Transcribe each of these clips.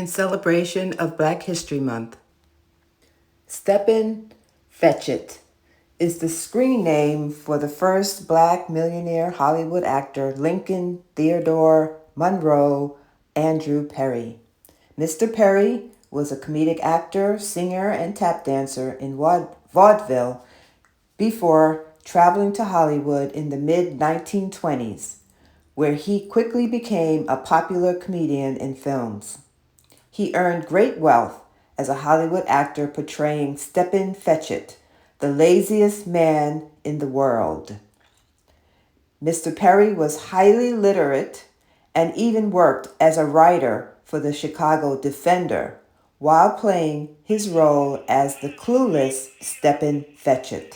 in celebration of Black History Month. Stepin Fetchit is the screen name for the first Black millionaire Hollywood actor Lincoln Theodore Monroe Andrew Perry. Mr. Perry was a comedic actor, singer, and tap dancer in vaudeville before traveling to Hollywood in the mid-1920s, where he quickly became a popular comedian in films. He earned great wealth as a Hollywood actor portraying Stepin Fetchit, the laziest man in the world. Mr. Perry was highly literate and even worked as a writer for the Chicago Defender while playing his role as the clueless Stepin Fetchit.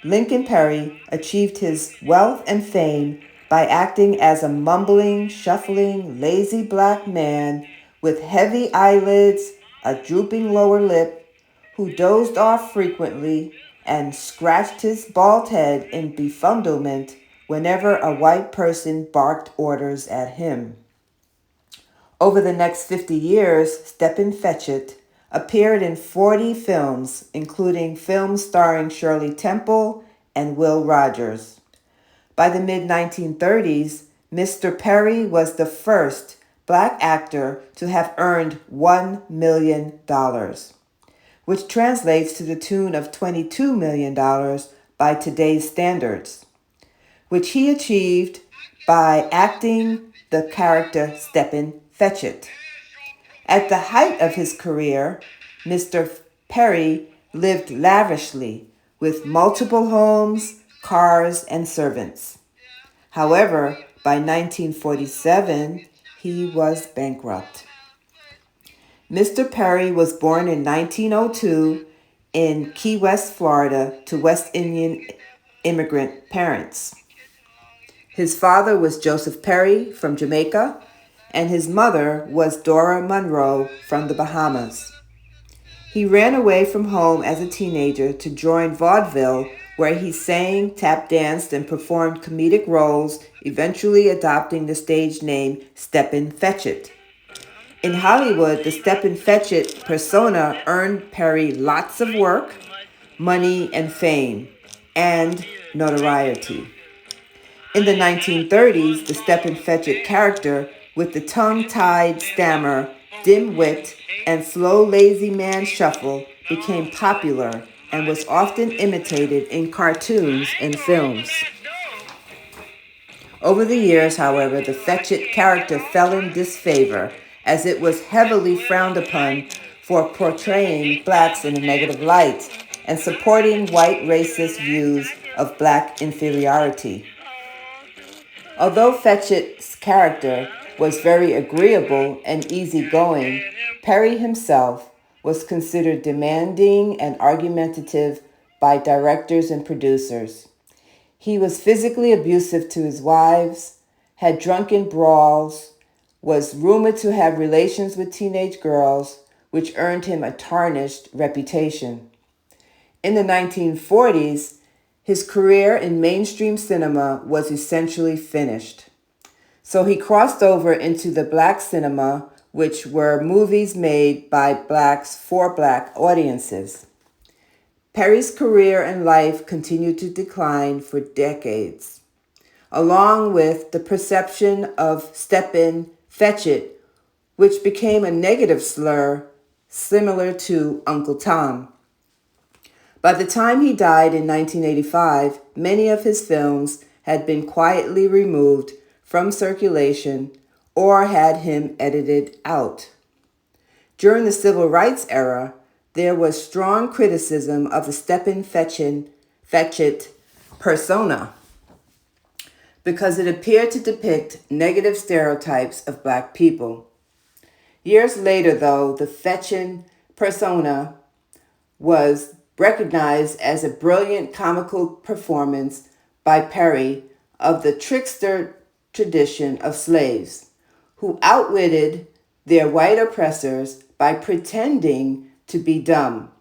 Lincoln Perry achieved his wealth and fame by acting as a mumbling, shuffling, lazy black man with heavy eyelids, a drooping lower lip, who dozed off frequently and scratched his bald head in befuddlement whenever a white person barked orders at him. Over the next 50 years, Stepin Fetchit appeared in 40 films, including films starring Shirley Temple and Will Rogers. By the mid-1930s, Mr. Perry was the first Black actor to have earned $1 million, which translates to the tune of $22 million by today's standards, which he achieved by acting the character Stepin Fetchit. At the height of his career, Mr. Perry lived lavishly with multiple homes, cars, and servants. However, by 1947, he was bankrupt. Mr. Perry was born in 1902 in Key West, Florida, to West Indian immigrant parents. His father was Joseph Perry from Jamaica, and his mother was Dora Monroe from the Bahamas. He ran away from home as a teenager to join vaudeville, where he sang, tap danced, and performed comedic roles, eventually adopting the stage name Stepin Fetchit. In Hollywood, the Stepin Fetchit persona earned Perry lots of work, money, and fame, and notoriety. In the 1930s, the Stepin Fetchit character, with the tongue-tied stammer, dim wit, and slow lazy man shuffle, became popular and was often imitated in cartoons and films. Over the years, however, the Fetchit character fell in disfavor, as it was heavily frowned upon for portraying blacks in a negative light and supporting white racist views of black inferiority. Although Fetchit's character was very agreeable and easygoing, Perry himself was considered demanding and argumentative by directors and producers. He was physically abusive to his wives, had drunken brawls, was rumored to have relations with teenage girls, which earned him a tarnished reputation. In the 1940s, his career in mainstream cinema was essentially finished. So he crossed over into the black cinema, which were movies made by blacks for black audiences. Perry's career and life continued to decline for decades, along with the perception of Stepin Fetchit, which became a negative slur similar to Uncle Tom. By the time he died in 1985, many of his films had been quietly removed from circulation or had him edited out. During the Civil Rights era, there was strong criticism of the Stepin Fetchit persona because it appeared to depict negative stereotypes of black people. Years later, though, the Fetchit persona was recognized as a brilliant comical performance by Perry of the trickster tradition of slaves, who outwitted their white oppressors by pretending to be dumb,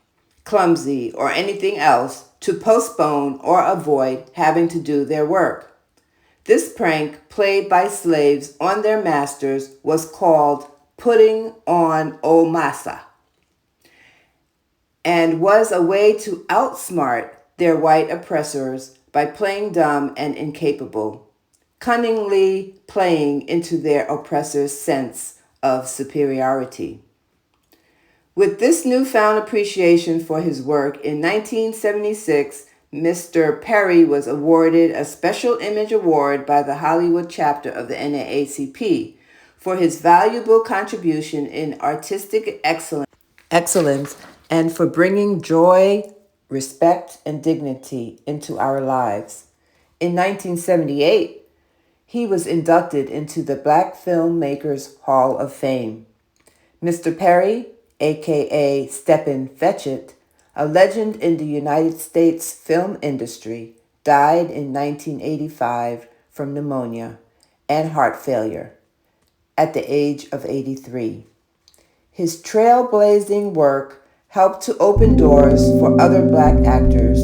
clumsy, or anything else to postpone or avoid having to do their work. This prank played by slaves on their masters was called putting on Omasa, and was a way to outsmart their white oppressors by playing dumb and incapable, cunningly playing into their oppressors' sense of superiority. With this newfound appreciation for his work, in 1976, Mr. Perry was awarded a Special Image Award by the Hollywood chapter of the NAACP for his valuable contribution in artistic excellence and for bringing joy, respect, and dignity into our lives. In 1978, he was inducted into the Black Filmmakers Hall of Fame. Mr. Perry, aka Stepin Fetchit, a legend in the United States film industry, died in 1985 from pneumonia and heart failure at the age of 83. His trailblazing work helped to open doors for other Black actors